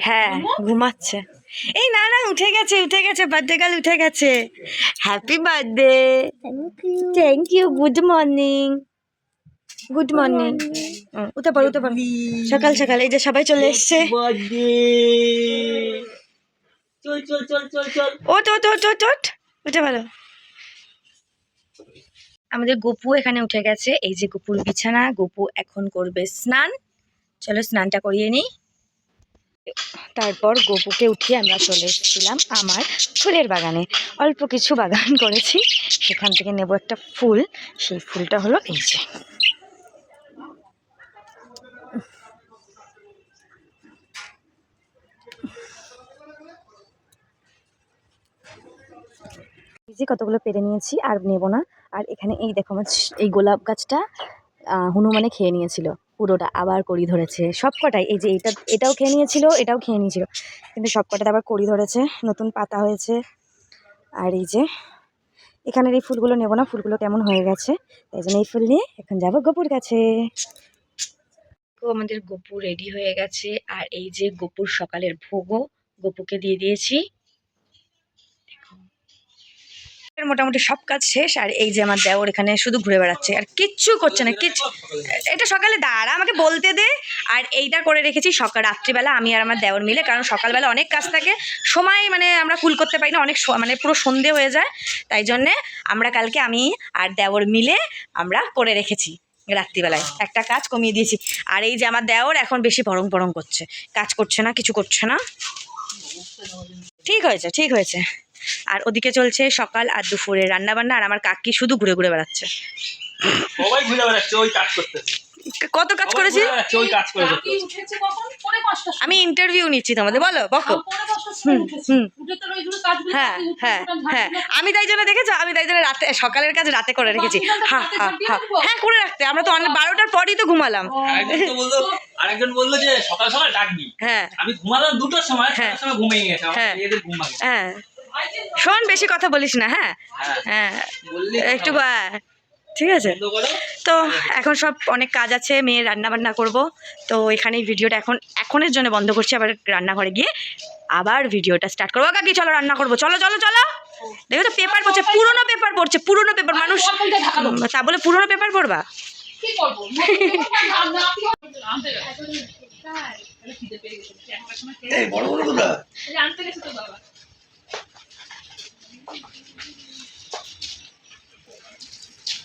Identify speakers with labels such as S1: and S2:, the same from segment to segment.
S1: হ্যাঁ ঘুমাচ্ছে। এই না না উঠে গেছে বার্থডে গার্ল উঠে গেছে। Happy birthday. Thank you. Good morning. Good morning. উঠে পড় সকাল সকাল এই যে সবাই চলে এসছে। ওঠ ওঠ ওঠ ওঠ ওঠ উঠে ভালো। আমাদের গপু এখানে উঠে গেছে। এই যে গপুর বিছানা। গপু এখন করবে স্নান। চলো স্নানটা করিয়ে নিই। তারপর গপুকে উঠিয়ে আমরা চলে এসেছিলাম আমার ফুলের বাগানে। অল্প কিছু বাগান করেছি, সেখান থেকে নেব একটা ফুল। সেই ফুলটা হলো এই যে। কতগুলো পেরে নিয়েছি, আর নেব না। আর এখানে এই দেখো আমার এই গোলাপ গাছটা হনুমানে খেয়ে নিয়েছিল পুরোটা, আবার কড়ি ধরেছে সব কটাই। এই যে এটাও খেয়ে নিয়েছিল, এটাও খেয়ে নিয়েছিল, কিন্তু সব কটাতে আবার কড়ি ধরেছে, নতুন পাতা হয়েছে। আর এই যে এখানের এই ফুলগুলো নেব না, ফুলগুলো কেমন হয়ে গেছে, তাই জন্য এই ফুল নিয়ে এখন যাবো গপুর কাছে। তো আমাদের গপু রেডি হয়ে গেছে। আর এই যে গপুর সকালের ভোগও গপুকে দিয়ে দিয়েছি। মোটামুটি সব কাজ শেষ। আর এই যে আমার দেওর এখানে শুধু ঘুরে বেড়াচ্ছে আর কিচ্ছু করছে না। এটা সকালে দাঁড়া আমাকে বলতে দে। আর এইটা করে রেখেছি সকাল রাত্রিবেলা আমি আর আমার দেওর মিলে, কারণ সকালবেলা অনেক কাজ থাকে, সময় মানে আমরা কুল করতে পারি না, অনেক মানে পুরো সন্ধে হয়ে যায়। তাই জন্যে আমরা কালকে আমি আর দেওর মিলে আমরা করে রেখেছি রাত্রিবেলায়, একটা কাজ কমিয়ে দিয়েছি। আর এই যে আমার দেওর এখন বেশি পরং পরং করছে, কাজ করছে না, কিছু করছে না। ঠিক হয়েছে ঠিক হয়েছে। আর ওদিকে চলছে সকাল আর দুপুরের রান্না বান্না। আর আমার কাকি শুধু ঘুরে ঘুরে বেড়াচ্ছে।
S2: সবাই ঘুরে বেড়াচ্ছে, ওই কাজ করতেছে।
S1: কত কাজ করেছি,
S2: ওই কাজ করে
S1: আমি ইন্টারভিউ নিচ্ছি তোমাদের, বলো বকো। হ্যাঁ হ্যাঁ হ্যাঁ, আমি তাই জন্য দেখেছো, আমি তাই জন্য রাতে সকালের কাজ রাতে করে রেখেছি। হ্যাঁ হ্যাঁ হ্যাঁ হ্যাঁ করে রাখতে, আমরা তো অনেক 12টার পরই তো ঘুমালাম।
S2: আরেকজন বললো যে সকাল সকাল ডাকবি,
S1: হ্যাঁ
S2: আমি ঘুমালাম 2টার সময়, 2টার সময় ঘুমিয়ে গেছে। এদের ঘুম ভাঙে।
S1: হ্যাঁ শোন, বেশি কথা বলিস না। হ্যাঁ হ্যাঁ একটু ঠিক আছে। তো এখন সব অনেক কাজ আছে, মেয়ের রান্না বান্না করবো। তো এখানেই ভিডিওটা এখনের জন্য বন্ধ করছি, আবার রান্নাঘরে গিয়ে আবার ভিডিওটা স্টার্ট করবো। কাকি চলো রান্না করবো, চলো চলো চলো। দেখো তো পেপার পড়ছে, পুরোনো পেপার পড়ছে, পুরোনো পেপার। মানুষ তা বলে পুরোনো পেপার পড়বা?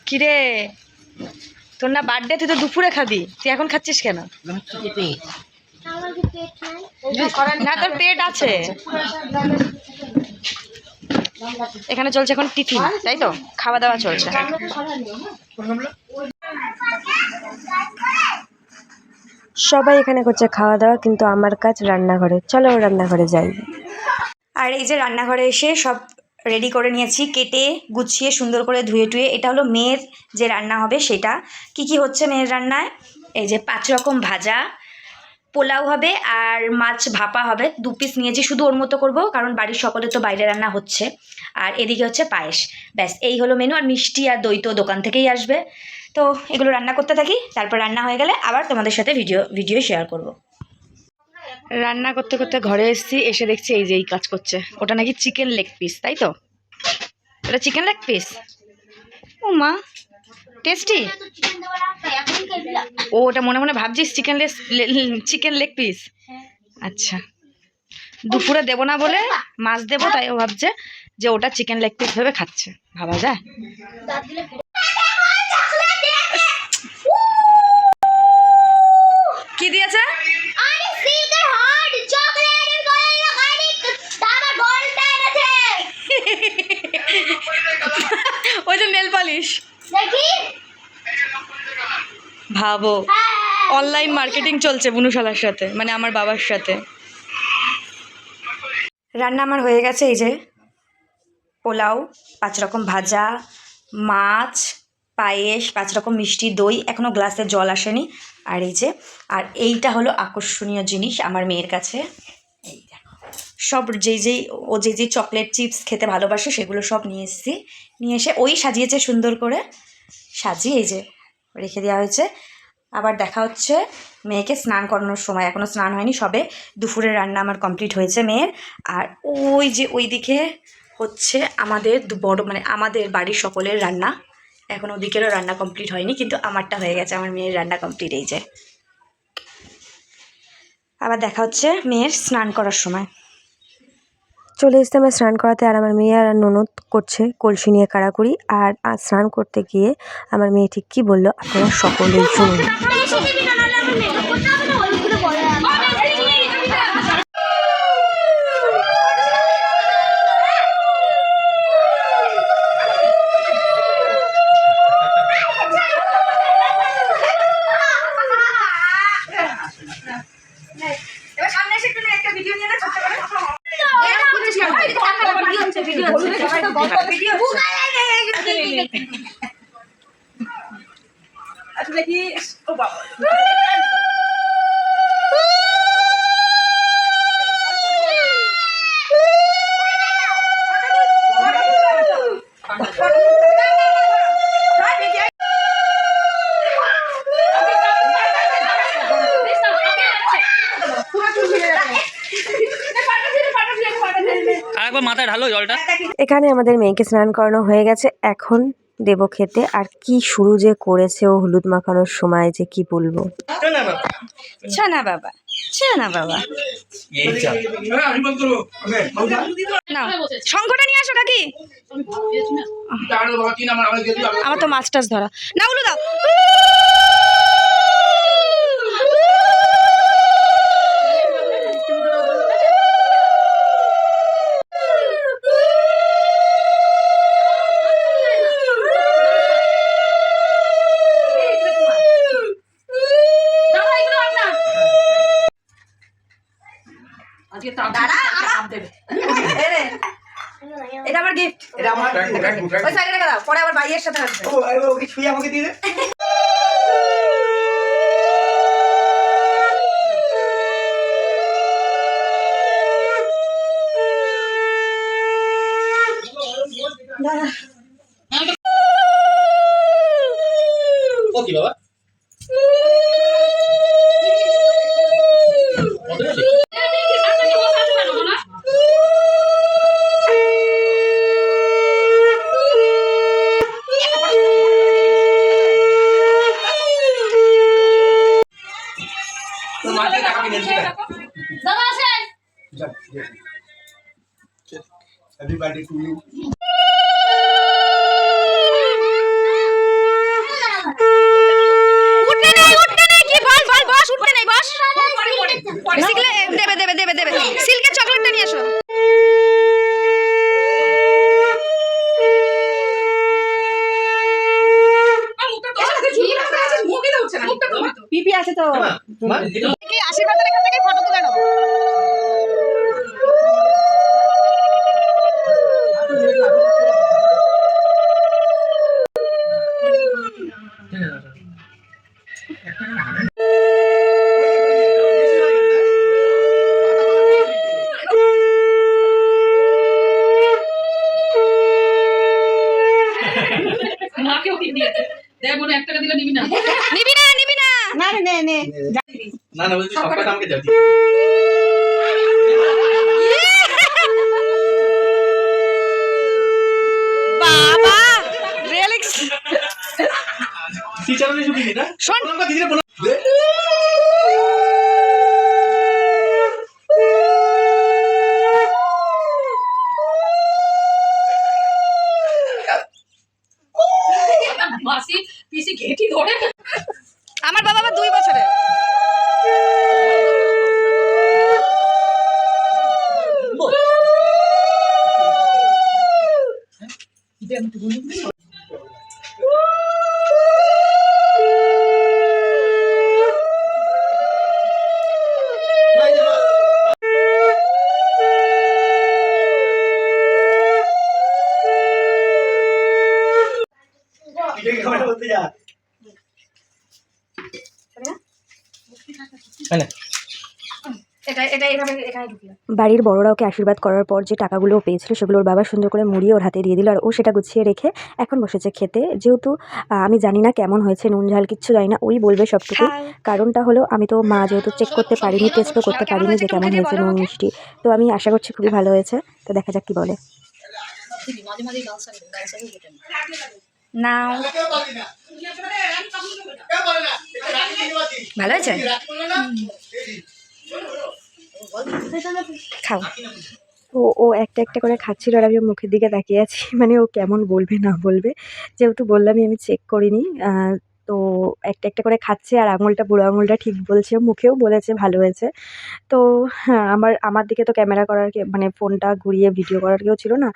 S1: কিরে তোর না বার্থডে, তুই তো দুপুরে খাবি, তুই এখন খাচ্ছিস কেন? না তোর পেট আছে। এখানে চলছে এখন টিফিন, তাই তো খাওয়া দাওয়া চলছে। সবাই এখানে করছে খাওয়া দাওয়া, কিন্তু আমার কাজ রান্নাঘরে। চলো রান্নাঘরে যাই। আর এই যে রান্নাঘরে এসে সব রেডি করে নিয়েছি, কেটে গুছিয়ে সুন্দর করে ধুয়ে টুয়ে। এটা হলো মেয়ের যে রান্না হবে সেটা। কি কি হচ্ছে মেয়ের রান্নায়? এই যে 5 রকম ভাজা, পোলাও হবে আর মাছ ভাপা হবে। 2 পিস নিয়েছি, শুধু ওর মতো করবো, কারণ বাড়ির সকলে তো বাইরে রান্না হচ্ছে। আর এদিকে হচ্ছে পায়েস। ব্যাস এই হলো মেনু। আর মিষ্টি আর দই তো দোকান থেকেই আসবে। তো এগুলো রান্না করতে থাকি, তারপর রান্না হয়ে গেলে আবার তোমাদের সাথে ভিডিও শেয়ার করব। রান্না করতে করতে ঘরে এসেছি, এসে দেখছি এই যে এই কাজ করছে। ওটা নাকি চিকেন লেগ পিস, তাই তো? ওটা চিকেন লেগ পিস। ও মা, টেস্টি। ও ওটা মনে মনে ভাবছিস চিকেন লেগ পিস। আচ্ছা, দুপুরে দেবো না বলে মাছ দেবো, তাই ও ভাবছে যে ওটা চিকেন লেগ পিস ভেবে খাচ্ছে। ভাবা যায়? কি দিয়েছে? ওই যে নেল পলিশ। ভাবো অনলাইন মার্কেটিং চলছে বুনুশালার সাথে, মানে আমার বাবার সাথে। রান্না আমার হয়ে গেছে। এই যে পোলাও, 5 রকম ভাজা, মাছ, পায়েস, 5 রকম মিষ্টি, দই, এখনও গ্লাসে জল আসেনি। আর এই যে, আর এইটা হলো আকর্ষণীয় জিনিস আমার মেয়ের কাছে। এই দেখো সব ও যেই চকলেট চিপস খেতে ভালোবাসে সেগুলো সব নিয়ে এসেছি। নিয়ে এসে ওই সাজিয়েছে সুন্দর করে, সাজিয়ে এই যে রেখে দেওয়া হয়েছে। আবার দেখা হচ্ছে মেয়েকে স্নান করানোর সময়। এখনও স্নান হয়নি, সবে দুপুরের রান্না আমার কমপ্লিট হয়েছে মেয়ের। আর ওই যে ওইদিকে হচ্ছে আমাদের বড় মানে আমাদের বাড়ির সকলের রান্না। এখন ওদিকেরও রান্না কমপ্লিট হয়নি, কিন্তু আমারটা হয়ে গেছে, আমার মেয়ের রান্না কমপ্লিট। এই যে আবার দেখা হচ্ছে মেয়ের স্নান করার সময়। চলে এসেছে আমার স্নান করাতে, আর আমার মেয়ে আর ননদ করছে কলসি নিয়ে কাড়াকুড়ি। আর স্নান করতে গিয়ে আমার মেয়ে ঠিক কী বললো আপনারা সকলেই শুনুন।
S3: আসলে কি ও বাবা
S2: আরেকবার মাথায় ঢালো জলটা।
S1: এখানে আমাদের মেয়েকে স্নান করানো হয়ে গেছে, এখন দেবো খেতে। আর কি শুরু যে করেছে ও হলুদ মাখানোর সময়, যে কি বলবো। না বাবা, না বাবা, না শঙ্কটা নিয়ে আসো কাকি। আমার তো মাছ টাছ ধরা না, উলু দাও। এটা আমার গিফট,
S3: এটা আমার
S1: ওই সাইডে রেখে দাও, পরে আবার ভাইয়ের সাথে আসবে।
S3: ওকে ছুঁয়ে আমাকে দিয়ে দে।
S2: ও কি বাবা
S3: Everybody to you.
S1: সিল্কের চকলেটটা নিয়ে আসো। পিপি আছে তো, আশীর্বাদের এখান থেকে ফটো তুলে নেবো। নিবি না না নে নে
S2: না না বলছি সবটা আমাকে যাও।
S1: বাবা রিয়েলিক্স
S2: সিচারনে শুনি না
S1: শোন
S2: আমরা দিদিরে বলো
S4: মাসি পিসি ঘেটি ধরে
S1: আমার বাবা আবার 2 বছরের।
S3: বলতে যা
S4: এটা এভাবে এখানে ঢুকিয়ে
S1: বাড়ির বড়রা ওকে আশীর্বাদ করার পর যে টাকাগুলো ও পেয়েছিল সেগুলো ওর বাবা সুন্দর করে মুড়িয়ে ওর হাতে দিয়ে দিল, আর ও সেটা গুছিয়ে রেখে এখন বসেছে খেতে। যেহেতু আমি জানি না কেমন হয়েছে, নুন ঝাল কিচ্ছু জানি না, ওই বলবে সবটুকু। কারণটা হলো আমি তো মা যেহেতু চেক করতে পারিনি, টেস্টও করতে পারিনি যে কেমন হয়েছে নুন মিষ্টি, তো আমি আশা করছি খুবই ভালো হয়েছে। তো দেখা যাক কি বলে।
S4: মাঝে মাঝে গাল সারি বটে
S1: নাও, ভালো হয়েছে, খাও। ও একটা একটা করে খাচ্ছিল আর আমি ওর মুখের দিকে তাকিয়ে আছি, মানে ও কেমন বলবে না বলবে। যেহেতু বললামই আমি চেক করিনি, তো একটা একটা করে খাচ্ছে আর আঙুলটা, বুড়ো আঙুলটা ঠিক বলছে, মুখেও বলেছে ভালো হয়েছে। তো হ্যাঁ, আমার দিকে তো ক্যামেরা করার মানে ফোনটা ঘুরিয়ে ভিডিও করার কেউ ছিল না।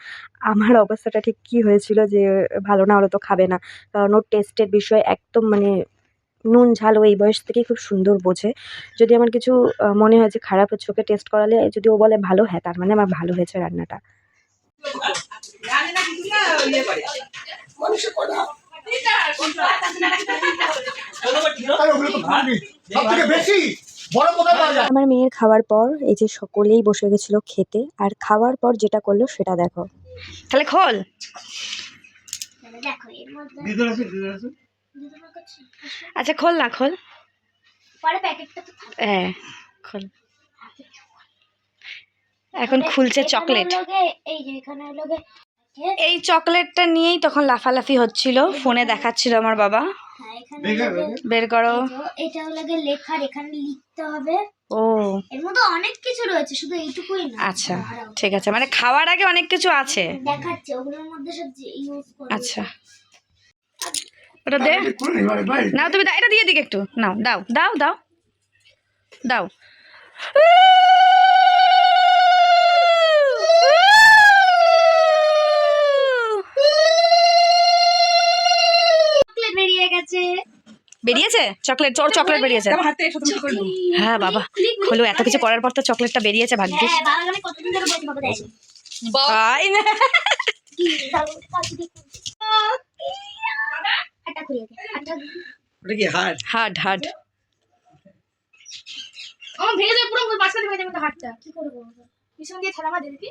S1: আমার অবস্থাটা ঠিক কী হয়েছিল যে ভালো না হলে তো খাবে না, কারণ ওর টেস্টের বিষয় একদম মানে নুন ঝাল ও এই বয়স থেকেই খুব সুন্দর বোঝে। যদি আমার কিছু মনে হয় যে খারাপ হচ্ছে, ওকে টেস্ট করালে যদি ও বলে ভালো, হ্যাঁ তার মানে আমার ভালো হয়েছে রান্নাটা। আমার মেয়ের খাওয়ার পর এই যে সকলেই বসে গেছিল খেতে, আর খাওয়ার পর যেটা করলো সেটা দেখো। তাহলে খোল, আচ্ছা খোল না, খোল, হ্যাঁ খোল। এখন খুলছে চকলেট। এই চকলেটটা নিয়েই তখন লাফালাফি হচ্ছিল, ফোনে দেখাচ্ছিল আমার বাবা। বের করো।
S5: এটা লাগে লেখার, এখানে লিখতে হবে।
S1: ও,
S5: এর মধ্যে অনেক কিছু রয়েছে, শুধু এইটুকুই না।
S1: আচ্ছা ঠিক আছে, মানে খাওয়ার আগে অনেক কিছু আছে
S5: দেখাচ্ছে, ওগুলোর মধ্যে সব ইউজ করে।
S1: আচ্ছা, ওটা দে, নাও তুমি, এটা দিয়ে দিকে একটু, নাও, দাও দাও দাও দাও।
S5: চকলেট বেরিয়ে গেছে।
S1: বেরিয়েছে চকলেট, ওর চকলেট বেরিয়েছে।
S4: হাতে সত্যি করে দাও।
S1: হ্যাঁ বাবা, হলো এত কিছু করার পর তো চকলেটটা বেরিয়েছে, ভাগ্যিস।
S5: হ্যাঁ, বাবা আমি কতদিন ধরে বলছি বাবা দেয়।
S1: তাই না?
S5: কি দাও কাছে দেখুন। এটা খুলে দে।
S3: ওটা কি হার্ড?
S1: Hard hard.
S4: আমার ভেঙে যাবে, পুরো মাঝখানে ভেঙে যাবে হাতটা।
S5: কি করব?
S4: পিছন দিয়ে ঠেলা মার দেখি,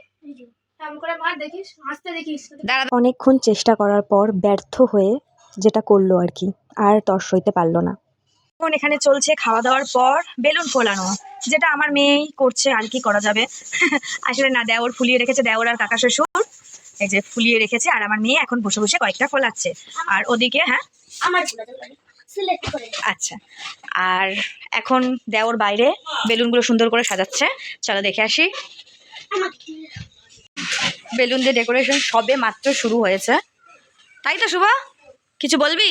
S4: এমন করে মার দেখিস, আসতে দেখিস।
S1: দাঁড়া, অনেকক্ষণ চেষ্টা করার পর ব্যর্থ হয়ে যেটা করলো আর কি, আর তর সইতে পারলো না। এখন এখানে চলছে খাওয়া দাওয়ার পর বেলুন ফোলানো, যেটা আমার মেয়েই করছে, আর কি করা যাবে। আসলে না, দেওর ফুলিয়ে রেখেছে, দেওর আর কাকা শ্বশুর এই যে ফুলিয়ে রেখেছে, আর আমার মেয়ে এখন বসে বসে কয়েকটা ফোলাচ্ছে। আর ওদিকে হ্যাঁ
S5: আমার পুরো সিলেক্ট করে।
S1: আচ্ছা, আর এখন দেওর বাইরে বেলুনগুলো সুন্দর করে সাজাচ্ছে, চলো দেখে আসি। বেলুন দিয়ে ডেকোরেশন সবে মাত্র শুরু হয়েছে, তাই তো শুভ? কিছু বলবি?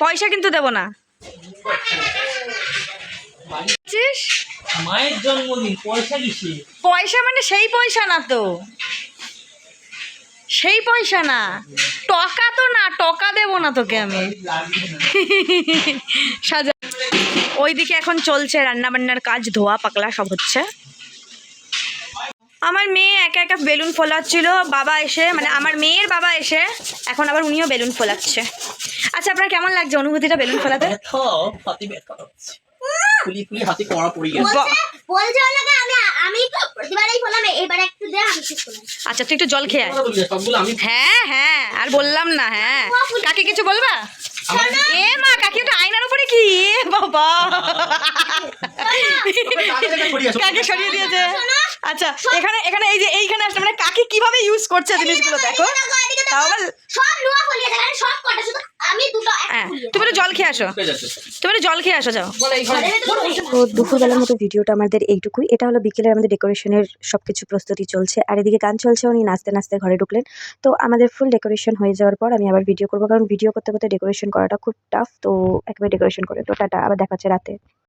S1: পয়সা কিন্তু দেবো না।
S2: মায়ের জন্মদিন, পয়সা কিসে?
S1: পয়সা মানে সেই পয়সা না তো, সেই পয়সা না, টকা তো না, টকা দেবো না তোকে আমি। সাজা। ওইদিকে এখন চলছে রান্না বান্নার কাজ, ধোয়া পাকলা সব হচ্ছে। আমার মেয়ে একা একা বেলুন ফোলাচ্ছিল, বাবা এসে, মানে আমার মেয়ের বাবা এসে এখন আবার উনিও বেলুন ফোলাচ্ছে। আচ্ছা, আপনার কেমন লাগছে অনুভূতিটা বেলুন ফোলাতে?
S2: ফুলি ফুলি হাতে কড়া পড়ে গেছে।
S5: বলছে লাগে আমি প্রতিবারই বললাম, এবারে একটু দে, আমি ঠিক করলাম।
S1: আচ্ছা, তুই একটু জল খেয়ে আয়।
S2: সবগুলো আমি
S1: হ্যাঁ হ্যাঁ, আর বললাম না। হ্যাঁ, কাকে কিছু বলবা? এ মা, কাকি ওটা আয়নার উপরে কি? এ বাবা, কাকে সরিয়ে দিয়েছে। আচ্ছা, এখানে এখানে এই যে এইখানে আসলে মানে কাকি কিভাবে ইউজ করছে জিনিসগুলো দেখো। তাও আবার
S5: সব নোয়া ফলিয়ে দেখান, সব কটা, শুধু আমি দুটো
S1: হ্যাঁ, তুমি একটু জল খেয়ে আসো, তুমি একটু জল খেয়ে আসো, যাও।
S5: একটা
S1: তো দুপুরবেলার মতো ভিডিওটা আমাদের এইটুকুই। এটা হলো বিকেলের আমাদের ডেকোরেশনের সবকিছু প্রস্তুতি চলছে, আর এদিকে গান চলছে, উনি নাচতে নাচতে ঘরে ঢুকলেন। তো আমাদের ফুল ডেকোরেশন হয়ে যাওয়ার পর আমি আবার ভিডিও করবো, কারণ ভিডিও করতে করতে ডেকোরেশন করাটা খুব টাফ। তো একেবারে ডেকোরেশন করে তো টাটা, আবার দেখা হচ্ছে রাতে।